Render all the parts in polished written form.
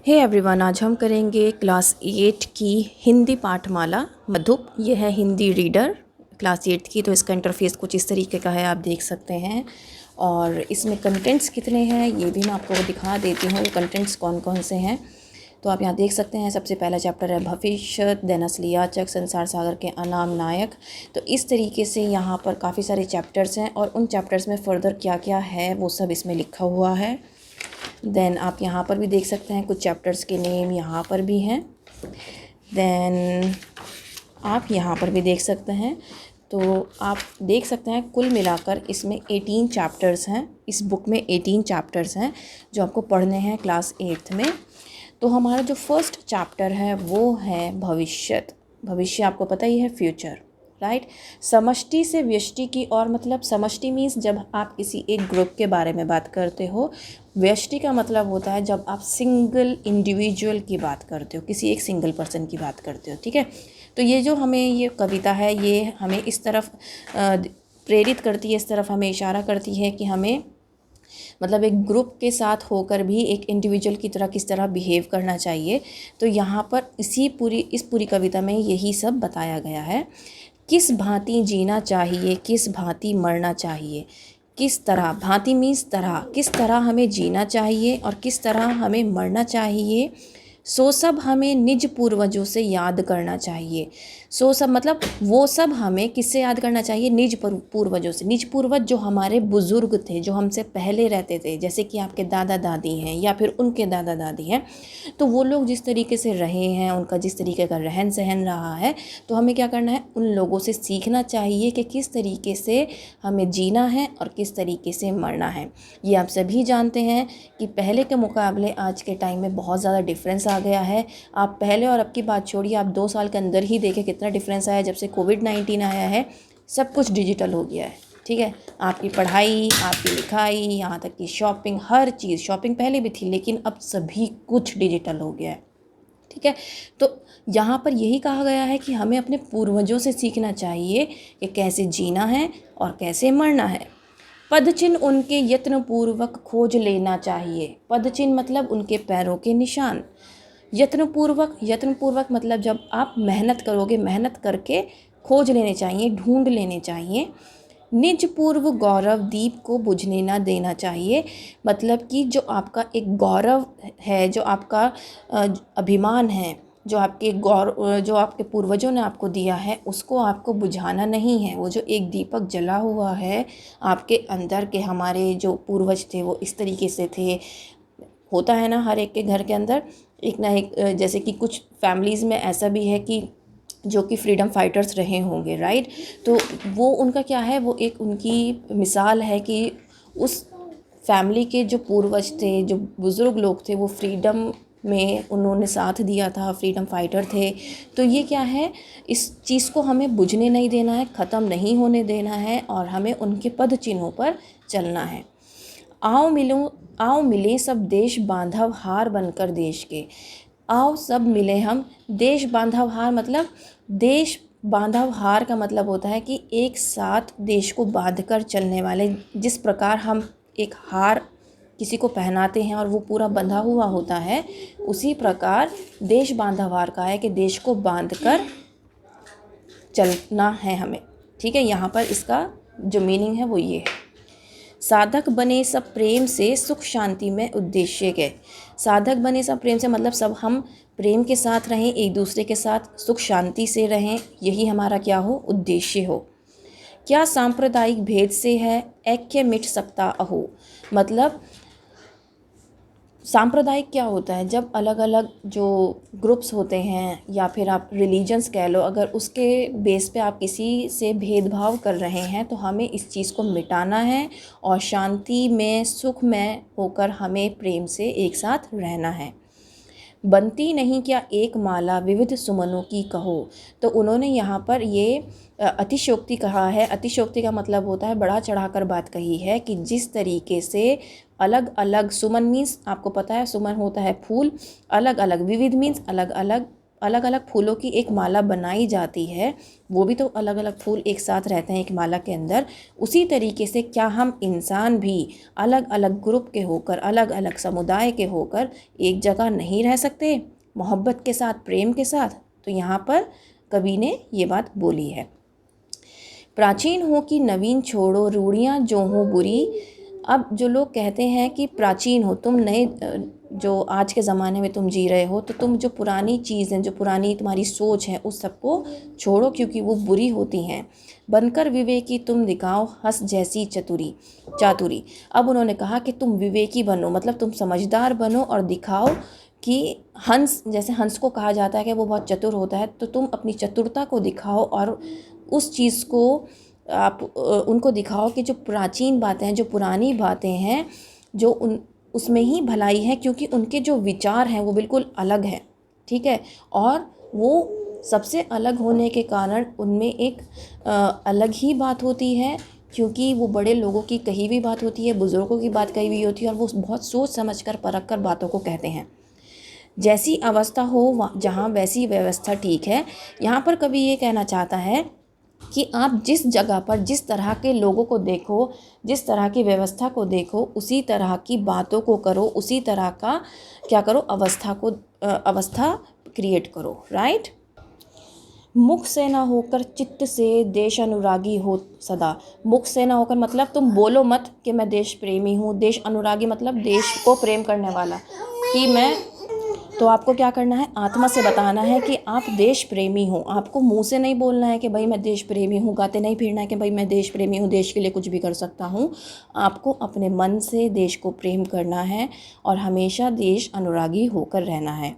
Hey everyone, आज हम करेंगे क्लास 8 की हिंदी पाठमाला मधुप। ये है हिंदी रीडर क्लास 8 की। तो इसका इंटरफेस कुछ इस तरीके का है, आप देख सकते हैं। और इसमें कंटेंट्स कितने हैं ये भी मैं आपको दिखा देती हूँ, कंटेंट्स कौन कौन से हैं। तो आप यहाँ देख सकते हैं, सबसे पहला चैप्टर है भविष्य, देन असलियाचक, संसार सागर के अनाम नायक। तो इस तरीके से यहाँ पर काफ़ी सारे चैप्टर्स हैं और उन चैप्टर्स में फ़र्दर क्या क्या है वो सब इसमें लिखा हुआ है। देन आप यहाँ पर भी देख सकते हैं, कुछ चैप्टर्स के नेम यहाँ पर भी हैं। देन आप यहाँ पर भी देख सकते हैं। तो आप देख सकते हैं कुल मिलाकर इसमें 18 चैप्टर्स हैं। इस बुक में 18 चैप्टर्स हैं जो आपको पढ़ने हैं क्लास 8 में। तो हमारा जो फर्स्ट चैप्टर है वो है भविष्यत। भविष्य आपको पता ही है, फ्यूचर, राइट। समष्टि से व्यष्टि की और, मतलब समष्टि मीन्स जब आप किसी एक ग्रुप के बारे में बात करते हो। व्यष्टि का मतलब होता है जब आप सिंगल इंडिविजुअल की बात करते हो, किसी एक सिंगल पर्सन की बात करते हो, ठीक है। तो ये जो हमें ये कविता है ये हमें इस तरफ प्रेरित करती है, इस तरफ हमें इशारा करती है कि हमें मतलब एक ग्रुप के साथ होकर भी एक इंडिविजुअल की तरह किस तरह बिहेव करना चाहिए। तो यहाँ पर इस पूरी कविता में यही सब बताया गया है। किस भांति जीना चाहिए, किस भांति मरना चाहिए, किस तरह, भांति मीन्स तरह, किस तरह हमें जीना चाहिए और किस तरह हमें मरना चाहिए, सो सब हमें निज पूर्वजों से याद करना चाहिए। सो सब मतलब वो सब हमें किससे याद करना चाहिए, निज पूर्वजों से। निज पूर्वज जो हमारे बुज़ुर्ग थे, जो हमसे पहले रहते थे, जैसे कि आपके दादा दादी हैं या फिर उनके दादा दादी हैं। तो वो लोग जिस तरीके से रहे हैं, उनका जिस तरीके का रहन सहन रहा है, तो हमें क्या करना है, उन लोगों से सीखना चाहिए कि किस तरीके से हमें जीना है और किस तरीके से मरना है। ये आप सभी जानते हैं कि पहले के मुकाबले आज के टाइम में बहुत ज़्यादा डिफरेंस आ गया है। आप पहले और अब की बात छोड़िए, आप 2 साल के अंदर ही देखें कितना डिफरेंस आया। जब से कोविड-19 आया है सब कुछ डिजिटल हो गया है, ठीक है। आपकी पढ़ाई, आपकी लिखाई, यहाँ तक कि शॉपिंग, हर चीज़। शॉपिंग पहले भी थी लेकिन अब सभी कुछ डिजिटल हो गया है, ठीक है। तो यहाँ पर यही कहा गया है कि हमें अपने पूर्वजों से सीखना चाहिए कि कैसे जीना है और कैसे मरना है। पदचिन्ह उनके यत्नपूर्वक खोज लेना चाहिए। पदचिन्ह मतलब उनके पैरों के निशान। यत्नपूर्वक मतलब जब आप मेहनत करोगे, मेहनत करके खोज लेने चाहिए, ढूंढ लेने चाहिए। निज पूर्व गौरव दीप को बुझने ना देना चाहिए। मतलब कि जो आपका एक गौरव है, जो आपका अभिमान है, जो आपके पूर्वजों ने आपको दिया है, उसको आपको बुझाना नहीं है। वो जो एक दीपक जला हुआ है आपके अंदर के, हमारे जो पूर्वज थे वो इस तरीके से थे। होता है ना हर एक के घर के अंदर एक ना एक, जैसे कि कुछ फैमिलीज़ में ऐसा भी है कि जो कि फ्रीडम फाइटर्स रहे होंगे, राइट। तो वो उनका क्या है, वो एक उनकी मिसाल है कि उस फैमिली के जो पूर्वज थे, जो बुज़ुर्ग लोग थे, वो फ्रीडम में उन्होंने साथ दिया था, फ्रीडम फाइटर थे। तो ये क्या है, इस चीज़ को हमें बुझने नहीं देना है, ख़त्म नहीं होने देना है और हमें उनके पद चिन्हों पर चलना है। आओ मिले सब देश बांधव हार बनकर देश के। आओ सब मिले हम देश बांधव हार, मतलब देश बांधव हार का मतलब होता है कि एक साथ देश को बांधकर चलने वाले। जिस प्रकार हम एक हार किसी को पहनाते हैं और वो पूरा बंधा हुआ होता है, उसी प्रकार देश बांधव हार का है कि देश को बांधकर चलना है हमें, ठीक है। यहाँ पर इसका जो मीनिंग है वो ये है। साधक बने सब प्रेम से सुख शांति में उद्देश्य के। साधक बने सब प्रेम से मतलब सब हम प्रेम के साथ रहें, एक दूसरे के साथ सुख शांति से रहें, यही हमारा क्या हो, उद्देश्य हो। क्या सांप्रदायिक भेद से है ऐक्य मिट सकता अहो। मतलब सांप्रदायिक क्या होता है, जब अलग अलग जो ग्रुप्स होते हैं या फिर आप रिलीजन्स कह लो, अगर उसके बेस पे आप किसी से भेदभाव कर रहे हैं तो हमें इस चीज़ को मिटाना है और शांति में, सुख में होकर हमें प्रेम से एक साथ रहना है। बनती नहीं क्या एक माला विविध सुमनों की कहो। तो उन्होंने यहाँ पर ये अतिशयोक्ति कहा है। अतिशयोक्ति का मतलब होता है बढ़ा चढ़ाकर बात कही है कि जिस तरीके से अलग अलग, सुमन मीन्स आपको पता है सुमन होता है फूल, अलग अलग, विविध मीन्स अलग अलग अलग अलग फूलों की एक माला बनाई जाती है, वो भी तो अलग अलग फूल एक साथ रहते हैं एक माला के अंदर, उसी तरीके से क्या हम इंसान भी अलग अलग ग्रुप के होकर, अलग अलग समुदाय के होकर एक जगह नहीं रह सकते मोहब्बत के साथ, प्रेम के साथ? तो यहाँ पर कवि ने ये बात बोली है। प्राचीन हो कि नवीन छोड़ो, रूढ़ियाँ जो हो बुरी। अब जो लोग कहते हैं कि प्राचीन हो, तुम नए जो आज के ज़माने में तुम जी रहे हो, तो तुम जो पुरानी चीज़ हैं, जो पुरानी तुम्हारी सोच है, उस सबको छोड़ो क्योंकि वो बुरी होती हैं। बनकर विवेकी तुम दिखाओ हंस जैसी चातुरी। अब उन्होंने कहा कि तुम विवेकी बनो, मतलब तुम समझदार बनो और दिखाओ कि हंस, जैसे हंस को कहा जाता है कि वो बहुत चतुर होता है, तो तुम अपनी चतुरता को दिखाओ और उस चीज़ को आप उनको दिखाओ कि जो प्राचीन बातें हैं, जो पुरानी बातें हैं, जो उसमें ही भलाई है, क्योंकि उनके जो विचार हैं वो बिल्कुल अलग हैं, ठीक है। और वो सबसे अलग होने के कारण उनमें एक अलग ही बात होती है, क्योंकि वो बड़े लोगों की कही हुई बात होती है, बुज़ुर्गों की बात कही हुई होती है, और वो बहुत सोच समझ कर परख कर बातों को कहते हैं। जैसी अवस्था हो जहाँ वैसी व्यवस्था ठीक है। यहाँ पर कवि ये कहना चाहता है कि आप जिस जगह पर जिस तरह के लोगों को देखो, जिस तरह की व्यवस्था को देखो, उसी तरह की बातों को करो, उसी तरह का क्या करो, अवस्था क्रिएट करो, राइट। मुख से ना होकर चित्त से देश अनुरागी हो सदा। मुख से ना होकर मतलब तुम बोलो मत कि मैं देश प्रेमी हूँ, देश अनुरागी मतलब देश को प्रेम करने वाला, कि मैं, तो आपको क्या करना है, आत्मा से बताना है कि आप देश प्रेमी हो। आपको मुंह से नहीं बोलना है कि भाई मैं देश प्रेमी हूँ, गाते नहीं फिरना है कि भाई मैं देश प्रेमी हूँ, देश के लिए कुछ भी कर सकता हूँ। आपको अपने मन से देश को प्रेम करना है और हमेशा देश अनुरागी होकर रहना है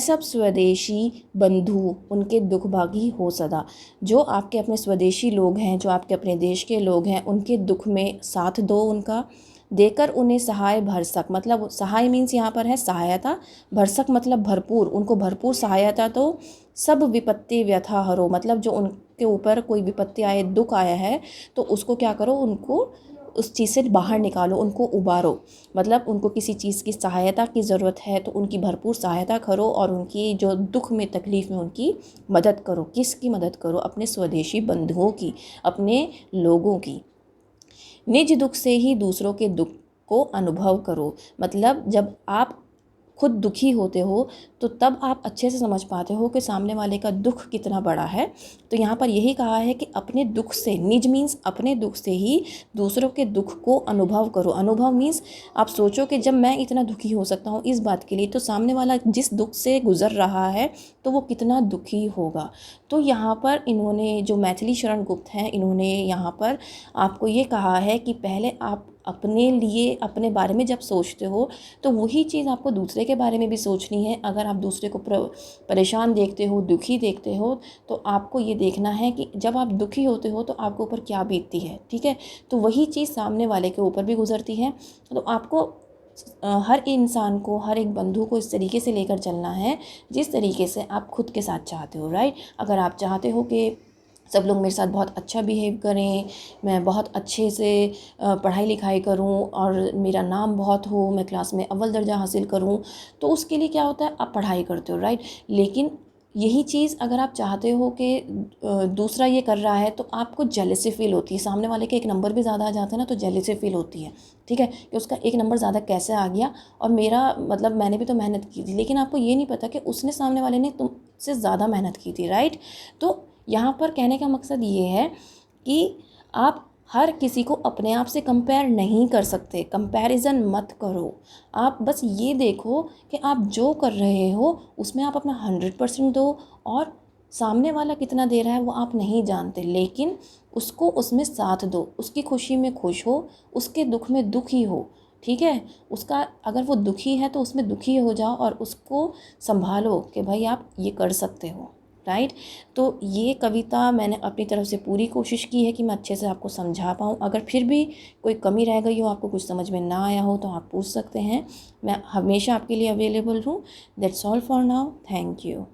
सब स्वदेशी बंधु उनके दुख भागी हो सदा। जो आपके अपने स्वदेशी लोग हैं, जो आपके अपने देश के लोग हैं, उनके दुख में साथ दो उनका, देकर उन्हें सहाय भरसक, मतलब सहाय मीन्स यहाँ पर है सहायता, भरसक मतलब भरपूर, उनको भरपूर सहायता दो। सब विपत्ति व्यथा हरो, मतलब जो उनके ऊपर कोई विपत्ति आए, दुख आया है, तो उसको क्या करो, उनको उस चीज़ से बाहर निकालो, उनको उबारो। मतलब उनको किसी चीज़ की सहायता की ज़रूरत है तो उनकी भरपूर सहायता करो और उनकी जो दुख में, तकलीफ़ में उनकी मदद करो। किसकी मदद करो? अपने स्वदेशी बंधुओं की, अपने लोगों की। निज दुख से ही दूसरों के दुख को अनुभव करो, मतलब जब आप खुद दुखी होते हो तो तब आप अच्छे से समझ पाते हो कि सामने वाले का दुख कितना बड़ा है। तो यहाँ पर यही कहा है कि अपने दुख से, निज मीन्स अपने दुख से ही दूसरों के दुख को अनुभव करो। अनुभव मीन्स आप सोचो कि जब मैं इतना दुखी हो सकता हूँ इस बात के लिए, तो सामने वाला जिस दुख से गुजर रहा है तो वो कितना दुखी होगा। तो यहाँ पर इन्होंने, जो मैथिली शरण गुप्त हैं, इन्होंने यहाँ पर आपको ये कहा है कि पहले आप अपने लिए, अपने बारे में जब सोचते हो तो वही चीज़ आपको दूसरे के बारे में भी सोचनी है। अगर आप दूसरे को परेशान देखते हो, दुखी देखते हो, तो आपको ये देखना है कि जब आप दुखी होते हो तो आपके ऊपर क्या बीतती है, ठीक है। तो वही चीज़ सामने वाले के ऊपर भी गुजरती है। तो आपको हर इंसान को, हर एक बंधु को इस तरीके से लेकर चलना है जिस तरीके से आप खुद के साथ चाहते हो, राइट। अगर आप चाहते हो कि सब लोग मेरे साथ बहुत अच्छा बिहेव करें, मैं बहुत अच्छे से पढ़ाई लिखाई करूं और मेरा नाम बहुत हो, मैं क्लास में अव्वल दर्जा हासिल करूं, तो उसके लिए क्या होता है, आप पढ़ाई करते हो, राइट। लेकिन यही चीज़ अगर आप चाहते हो कि दूसरा ये कर रहा है तो आपको जेलसी फील होती है, सामने वाले के एक नंबर भी ज़्यादा आ जाते हैं ना तो जेलसी फील होती है, ठीक है, कि उसका एक नंबर ज़्यादा कैसे आ गया और मेरा, मतलब मैंने भी तो मेहनत की थी, लेकिन आपको ये नहीं पता कि उसने, सामने वाले ने तुमसे ज़्यादा मेहनत की थी, राइट। तो यहाँ पर कहने का मकसद ये है कि आप हर किसी को अपने आप से कंपेयर नहीं कर सकते, कंपैरिजन मत करो। आप बस ये देखो कि आप जो कर रहे हो उसमें आप अपना 100% दो, और सामने वाला कितना दे रहा है वो आप नहीं जानते, लेकिन उसको उसमें साथ दो, उसकी खुशी में खुश हो, उसके दुख में दुखी हो, ठीक है। उसका, अगर वो दुखी है तो उसमें दुखी हो जाओ और उसको संभालो कि भाई आप ये कर सकते हो, राइट। तो ये कविता मैंने अपनी तरफ से पूरी कोशिश की है कि मैं अच्छे से आपको समझा पाऊँ। अगर फिर भी कोई कमी रह गई हो, आपको कुछ समझ में ना आया हो, तो आप पूछ सकते हैं, मैं हमेशा आपके लिए अवेलेबल हूँ। That's all for now, thank you.